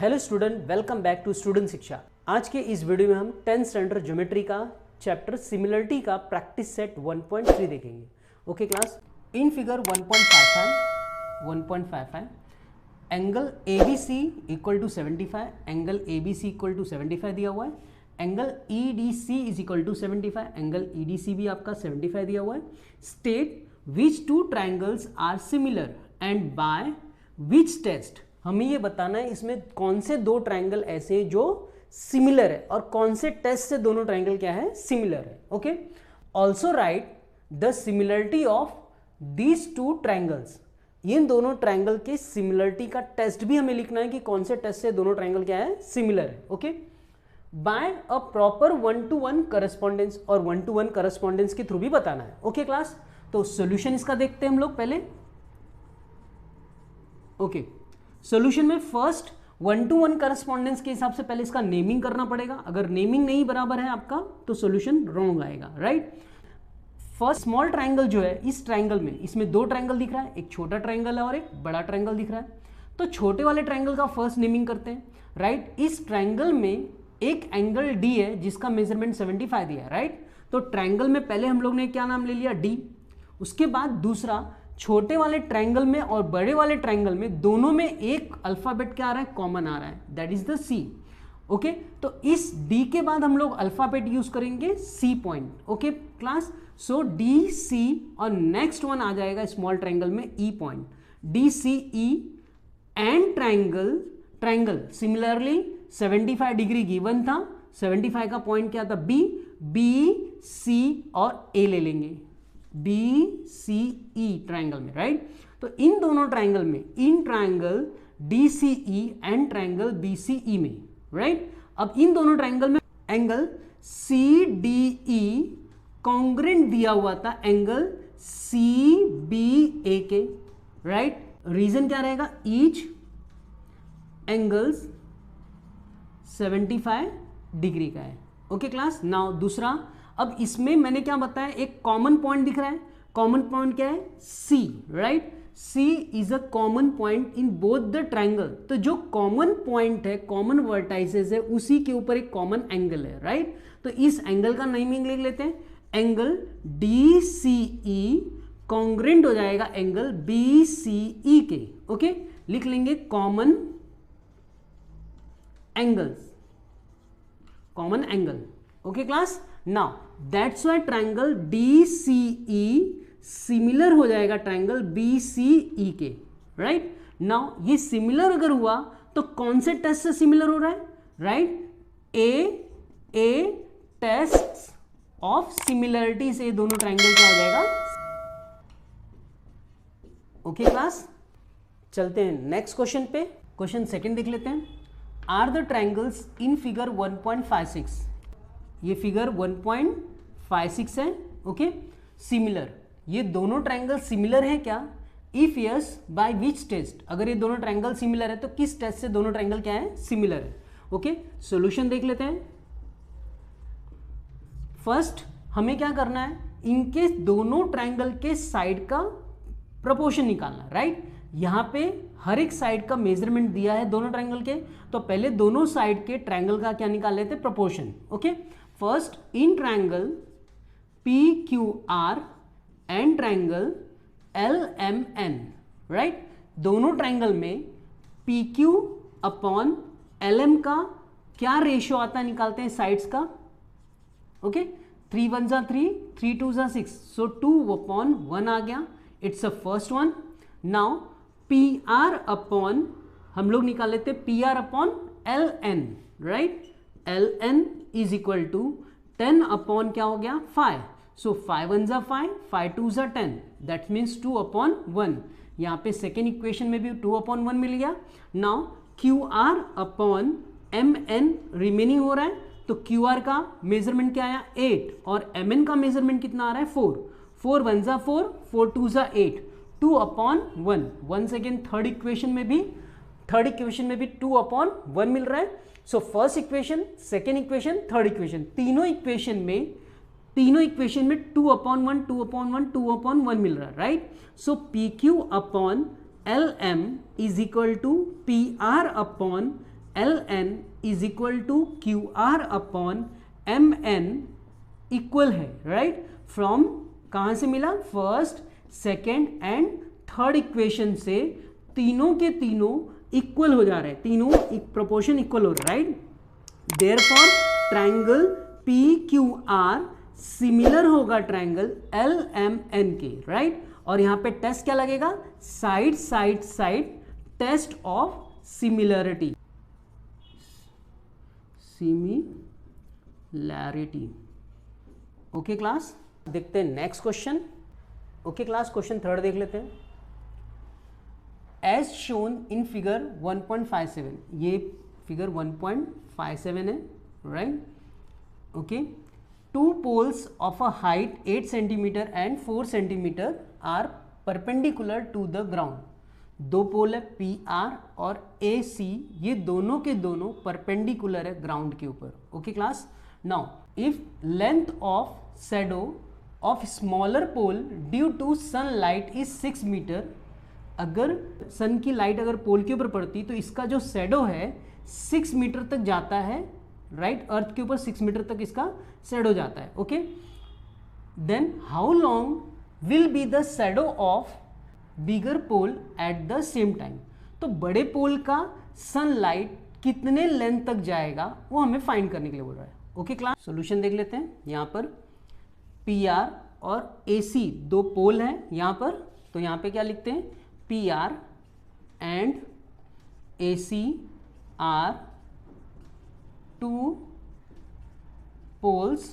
Hello student, welcome back to student Shiksha. आज के इस वीडियो में हम 10th स्टैंडर्ड ज्योमेट्री का चैप्टर सिमिलरिटी का प्रैक्टिस सेट 1.3 देखेंगे। Okay class, in figure 1.55 angle ABC equal to 75, angle ABC equal to 75 दिया हुआ है। Angle EDC is equal to 75, angle EDC भी आपका 75 दिया हुआ है। State which two triangles are similar and by which test, हमें ये बताना है इसमें कौन से दो ट्राइंगल ऐसे हैं जो सिमिलर है और कौन से टेस्ट से दोनों ट्राइंगल क्या है, सिमिलर है। Okay, also right the similarity of these two triangles, इन दोनों ट्राइंगल के सिमिलरिटी का टेस्ट भी हमें लिखना है कि कौन से टेस्ट से दोनों ट्राइंगल क्या है, सिमिलर है। Okay, by a proper 1-to-1 correspondence, और 1-to-1 करस्पॉन्डेंस के थ्रू भी बताना है। ओके क्लास, तो सोल्यूशन इसका देखते हैं हम लोग पहले। ओके, सॉल्यूशन में फर्स्ट 1-to-1 करस्पॉन्डेंस के हिसाब से पहले इसका नेमिंग करना पड़ेगा। अगर नेमिंग नहीं बराबर है आपका तो सॉल्यूशन रॉन्ग आएगा, राइट। फर्स्ट स्मॉल ट्राइंगल जो है, इस ट्राइंगल में इसमें दो ट्राइंगल दिख रहा है, एक छोटा ट्राइंगल है और एक बड़ा ट्राइंगल दिख रहा है। तो छोटे वाले ट्राइंगल का फर्स्ट नेमिंग करते हैं, राइट। इस ट्राइंगल में एक एंगल डी है जिसका मेजरमेंट 75 दिया है, राइट। तो ट्राइंगल में पहले हम लोग ने क्या नाम ले लिया, डी। उसके बाद दूसरा छोटे वाले ट्राइंगल में और बड़े वाले ट्राइंगल में दोनों में एक अल्फाबेट क्या आ रहा है, कॉमन आ रहा है, that is the C. Okay, तो इस डी के बाद हम लोग अल्फाबेट यूज करेंगे C point. Okay class, so D C और नेक्स्ट वन आ जाएगा स्मॉल ट्राइंगल में E point, D C E and triangle similarly 75 degree given था, 75 का पॉइंट क्या था, बी, बी सी और ए ले लेंगे, बी सी ई ट्राइंगल में, राइट। तो इन दोनों ट्राइंगल में, इन triangle D C E and triangle B C E में, राइट। अब इन दोनों ट्राइंगल में angle C D E congruent दिया हुआ था एंगल सी बी ए के, राइट। रीजन क्या रहेगा, ईच एंगल्स 75 डिग्री का है। ओके क्लास, नाउ दूसरा, अब इसमें मैंने क्या बताया, एक कॉमन पॉइंट दिख रहा है। कॉमन पॉइंट क्या है, C, right. C is a common point in both the triangle. तो जो कॉमन पॉइंट है, कॉमन वर्टाइसेस है, उसी के ऊपर एक कॉमन एंगल है, राइट। तो इस एंगल का नेमिंग लिख लेते हैं, angle D C E congruent हो जाएगा एंगल बी सी ई के। ओके, लिख लेंगे common angles, common angle. Okay class, now that's why triangle D C E similar हो जाएगा ट्राइंगल बी सी ई के, राइट। नाउ ये सिमिलर अगर हुआ तो कौन से टेस्ट से सिमिलर हो रहा है, right, a test of similarity से दोनों ट्राइंगल क्या हो जाएगा। ओके क्लास, चलते हैं नेक्स्ट क्वेश्चन पे। क्वेश्चन सेकंड देख लेते हैं। Are the triangles in figure 1.56, ये फिगर 1.56 है। ओके, सिमिलर, ये दोनों ट्राइंगल सिमिलर है क्या, if yes by which test, अगर ये दोनों ट्राइंगल सिमिलर है तो किस टेस्ट से दोनों ट्राइंगल क्या है, सिमिलर है। ओके, सॉल्यूशन देख लेते हैं। फर्स्ट हमें क्या करना है, इनके दोनों ट्राइंगल के साइड का प्रोपोर्शन निकालना, राइट। यहां पे हर एक साइड का मेजरमेंट दिया है दोनों ट्राइंगल के, तो पहले दोनों साइड के ट्राइंगल का क्या निकाल लेते हैं, proportion. Okay, first in triangle P Q R and triangle L M N, right. दोनों ट्राइंगल में P Q upon L M का क्या रेशियो आता है, निकालते हैं साइड्स का। ओके, 3 1 जा 3, 3 2 जा 6, सो 2/1 आ गया, it's a first one. Now P R upon, हम लोग निकाल लेते हैं P R upon L N, right. L N is equal to 10 upon क्या हो गया, 5, सो 5 1 जा 5, 5 2 जा 10, दैट मीन्स 2/1। यहाँ पे सेकेंड इक्वेशन में भी 2/1 मिल गया। Now Q R upon M N remaining हो रहा है, तो क्यू आर का मेजरमेंट क्या आया, 8, और एम एन का मेजरमेंट कितना आ रहा है, 4, 4 1 जा 4, 4 2 जा 8, 2/1। वंस अगेन थर्ड इक्वेशन में भी 2/1 मिल रहा है। So first equation, second equation, third equation, तीनों इक्वेशन में 2/1 2/1 2/1 मिल रहा है, right. So P Q upon L M is equal to P R upon L N is equal to Q R upon M N equal है, right. From कहाँ से मिला, first, second and third equation से तीनों के तीनों equal हो जा रहे हैं, तीनों प्रोपोर्शन इक्वल हो रहा है, right. Therefore triangle P Q R similar होगा ट्रायंगल एल एम एन के, राइट। और यहां पे टेस्ट क्या लगेगा, side side side test of similarity, similarity. Okay class, देखते हैं next question. Okay class, question third देख लेते हैं। एज शोन इन फिगर 1.57, ये फिगर 1.57 है, right. Okay, two poles of a height 8 centimetre and 4 centimetre are perpendicular to the ground. दो pole है P R और ए सी, ये दोनों के दोनों परपेंडिकुलर है ग्राउंड के ऊपर। Okay class, now if length of shadow of smaller pole due to sunlight is 6 metre, अगर सन की लाइट अगर पोल के ऊपर पड़ती तो इसका जो शैडो है 6 मीटर तक जाता है, राइट। अर्थ के ऊपर 6 मीटर तक इसका शैडो जाता है। Okay, then how long will be the shadow of bigger pole at the same time. तो बड़े पोल का सनलाइट कितने लेंथ तक जाएगा वो हमें फाइंड करने के लिए बोल रहा है। ओके क्लास, सॉल्यूशन देख लेते हैं। यहाँ पर पी आर और ए सी दो पोल हैं यहाँ पर, तो यहाँ पे क्या लिखते हैं, P R and A C are two poles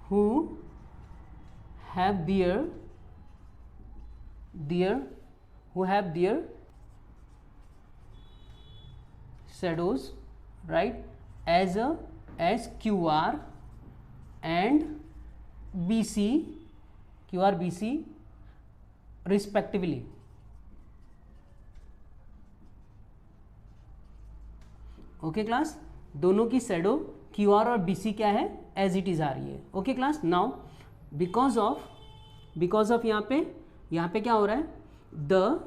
who have their shadows, right, as QR and BC, QR BC respectively. Okay class, दोनों की शैडो क्यू आर और बी सी क्या है, एज इट इज आ रही है। Okay class, now because of यहाँ पे क्या हो रहा है, the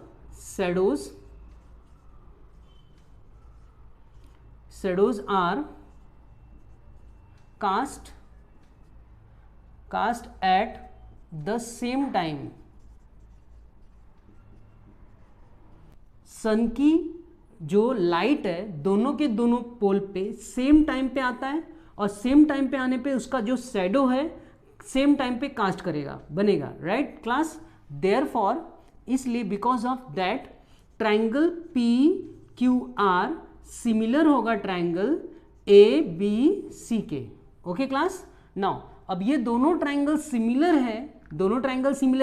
shadows are cast at the same time. Sun की जो लाइट है दोनों के दोनों पोल पे सेम टाइम पे आता है, और सेम टाइम पे आने पे उसका जो शैडो है सेम टाइम पे कास्ट करेगा, बनेगा, राइट क्लास। देयरफॉर, इसलिए because of that triangle P Q R similar होगा ट्रायंगल ए बी सी के। ओके क्लास, नाउ अब ये दोनों ट्रायंगल सिमिलर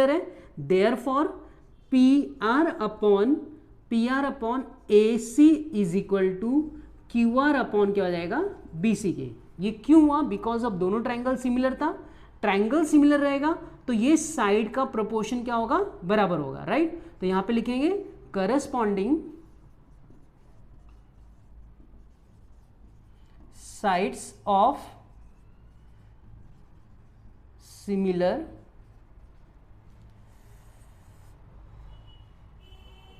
है, therefore P R upon A C is equal to Q R upon क्या हो जाएगा, बी सी के। ये क्यों हुआ, बिकॉज ऑफ दोनों ट्रायंगल सिमिलर था, ट्रायंगल सिमिलर रहेगा तो ये साइड का प्रोपोर्शन क्या होगा, बराबर होगा, राइट। तो यहां पे लिखेंगे corresponding sides of similar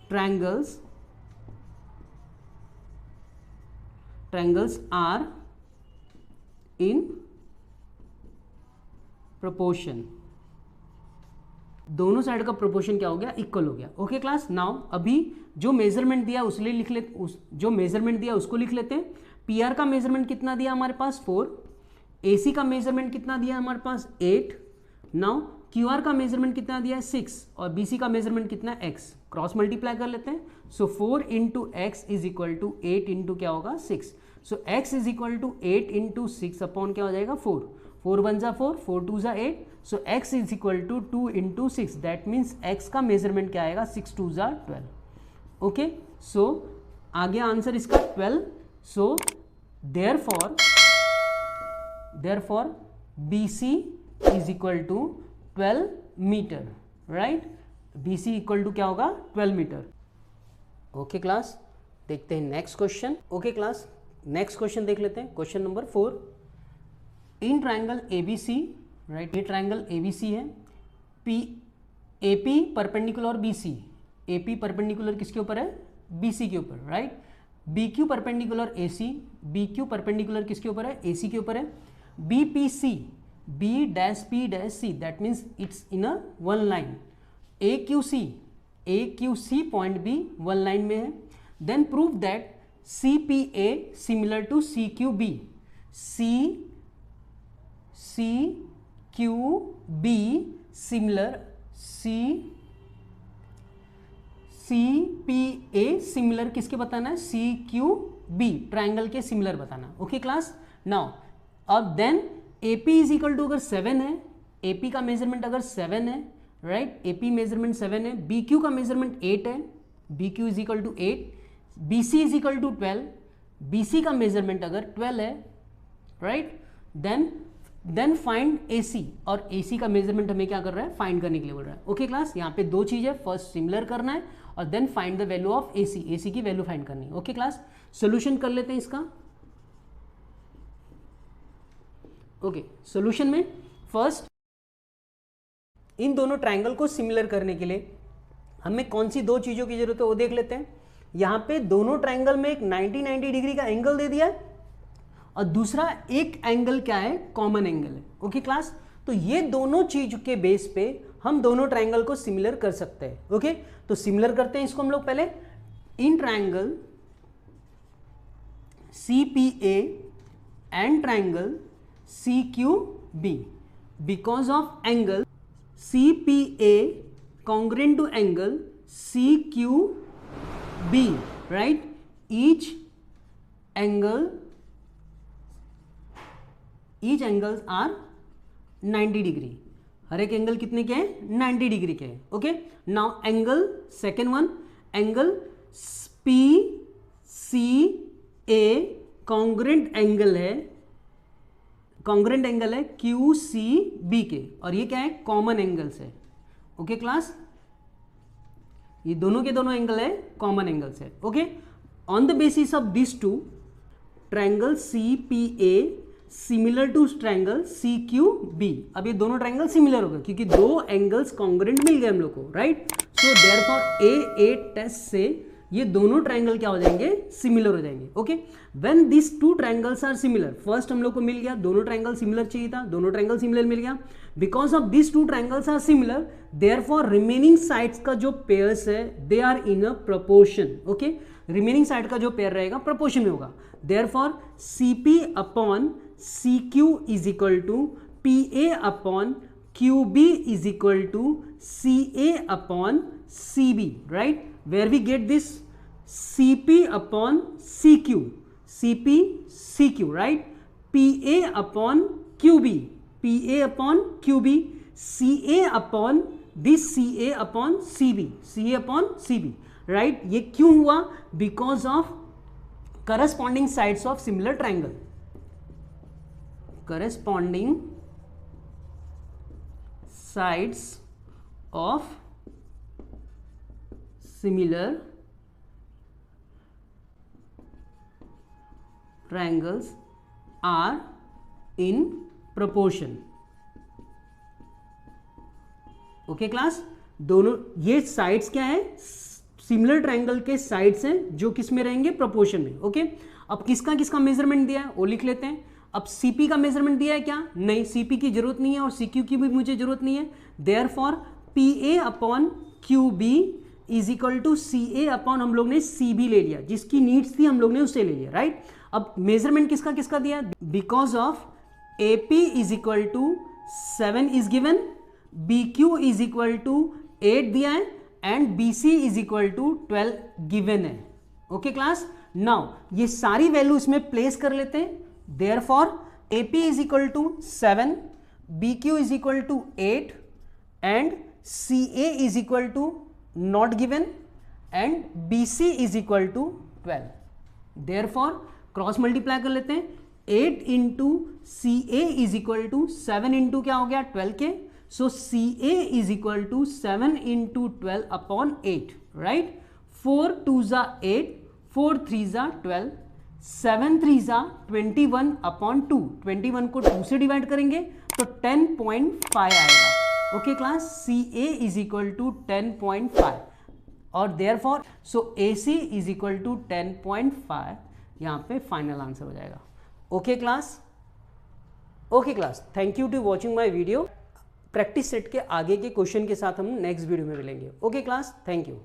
triangles are in proportion। दोनों साइड का प्रोपोर्शन क्या हो गया, इक्वल हो गया। ओके क्लास, नाउ अभी जो मेजरमेंट दिया उसको लिख लेते हैं। पी आर का मेजरमेंट कितना दिया हमारे पास 4, ए सी का मेजरमेंट कितना दिया हमारे पास 8, नाउ क्यू आर का मेजरमेंट कितना दिया है 6, और बी सी का मेजरमेंट कितना है x। क्रॉस मल्टीप्लाई कर लेते हैं, so 4 into X is equal to 8 into क्या होगा 6, so x is equal to 8 into 6 upon क्या हो जाएगा 4, 4 1 जा 4, 4 2 जा 8, so x is equal to 2 into 6, that means x का मेजरमेंट क्या आएगा 6 2 जा 12। ओके, सो आगे आंसर इसका 12, so therefore B C is equal to 12 metre, right. B C equal to क्या होगा 12 मीटर। ओके क्लास, देखते हैं next question. Okay class, next question देख लेते हैं, question number 4। In triangle ABC, right, ये ट्रायंगल एबीसी है, AP perpendicular BC, AP perpendicular किसके ऊपर है, बीसी के ऊपर, right. B Q perpendicular A C, B Q perpendicular किसके ऊपर है, ए सी के ऊपर है, B P C, B dash P dash C, that means it's in a one line, A Q C point भी वन लाइन में है, then prove that C P A similar to C Q B, C Q B similar, C P A similar किसके बताना है, C Q B triangle के similar बताना। Okay class, now अब then A P is equal to अगर 7 है, A P का measurement अगर 7 है, राइट, ए पी मेजरमेंट 7 है, बी क्यू का मेजरमेंट 8 है, B Q is equal to 8, B C is equal to 12, B C का मेजरमेंट अगर 12 है, right, then find A C, और ए सी का मेजरमेंट हमें क्या कर रहा है, फाइंड करने के लिए बोल रहा है। ओके क्लास, यहाँ पे दो चीज है, फर्स्ट सिमिलर करना है और then find the value of A C की वैल्यू फाइंड करनी है। ओके क्लास, सोल्यूशन कर लेते हैं इसका। ओके, सोल्यूशन में फर्स्ट इन दोनों ट्राइंगल को सिमिलर करने के लिए हमें कौन सी दो चीजों की जरूरत है वो देख लेते हैं। यहाँ पे दोनों ट्राइंगल में एक 90 डिग्री का एंगल दे दिया है और दूसरा एक एंगल क्या है, कॉमन एंगल है। ओके क्लास, तो ये दोनों चीज के बेस पे हम दोनों ट्राइंगल को सिमिलर कर सकते हैं। ओके, तो सिमिलर करते हैं इसको हम लोग पहले। In triangle C P A and triangle C Q B, because of angle C P A congruent to angle CQB, right? Each angles are 90 degree. हर एक एंगल कितने के हैं, 90 डिग्री के हैं। Okay, now angle second one, angle P C A congruent angle है, congruent angle है Q C B के, और ये क्या है, कॉमन एंगल्स है। ओके क्लास, ये दोनों के दोनों एंगल है कॉमन एंगल्स है। Okay, on the basis of this two triangle C P A similar to triangle C Q B. अब ये दोनों ट्राइंगल सिमिलर हो गए क्योंकि दो एंगल्स कॉन्ग्रेंट मिल गए हम लोग को, राइट। सो देयरफॉर ए टेस्ट से ये दोनों ट्राइंगल क्या हो जाएंगे, सिमिलर हो जाएंगे। Okay, when this two triangles are similar, first हम लोग को मिल गया दोनों ट्राइंगल सिमिलर चाहिए था, दोनों ट्राइंगल सिमिलर मिल गया। Because of this two triangles are similar, therefore remaining sides का जो पेयर्स है they are in a proportion. Okay, remaining side का जो पेयर रहेगा प्रोपोर्शन में होगा। Therefore C P upon C Q is equal to P A upon Q B is equal to C A upon C B, right, where we get this CP upon CQ, CQ, right, PA upon QB, PA upon QB, CA upon this CA upon CB, CA upon CB, right। ये क्यों हुआ, because of corresponding sides of similar triangle, corresponding sides of similar triangles are in proportion। Okay class, दोनों ये sides क्या है, similar triangle के sides हैं जो किस में रहेंगे, प्रोपोर्शन में। ओके, अब किसका किसका मेजरमेंट दिया है वो लिख लेते हैं। अब सीपी का मेजरमेंट दिया है क्या, नहीं, सीपी की जरूरत नहीं है और सीक्यू की भी मुझे जरूरत नहीं है। Therefore P A upon Q B is equal to C A upon हम लोग ने सी बी ले लिया, जिसकी नीड्स थी हम लोग ने उससे ले लिया, राइट। अब मेजरमेंट किसका किसका दिया, because of A P is equal to 7 is given, B Q is equal to 8 दिया है and B C is equal to 12 given है। ओके क्लास, नाउ ये सारी वैल्यू इसमें प्लेस कर लेते हैं। Therefore A P is equal to 7, B Q is equal to 8 and C A is equal to not given and BC is equal to 12। therefore cross multiply कर लेते हैं, 8 into C A is equal to 7 into क्या हो गया 12 के, so C A is equal to 7 into 12 upon 8, right. 4 2 जा 8, 4 3 जा 12, 7 3 जा 21 अपॉन 2, 21 को 2 से डिवाइड करेंगे तो 10.5 आएगा। Okay class, C A is equal to 10.5। और therefore so AC is equal to 10.5 यहाँ पे फाइनल आंसर हो जाएगा। Okay class, okay class, thank you to watching my video. Practice set के आगे के क्वेश्चन के साथ हम नेक्स्ट वीडियो में मिलेंगे। Okay class, thank you.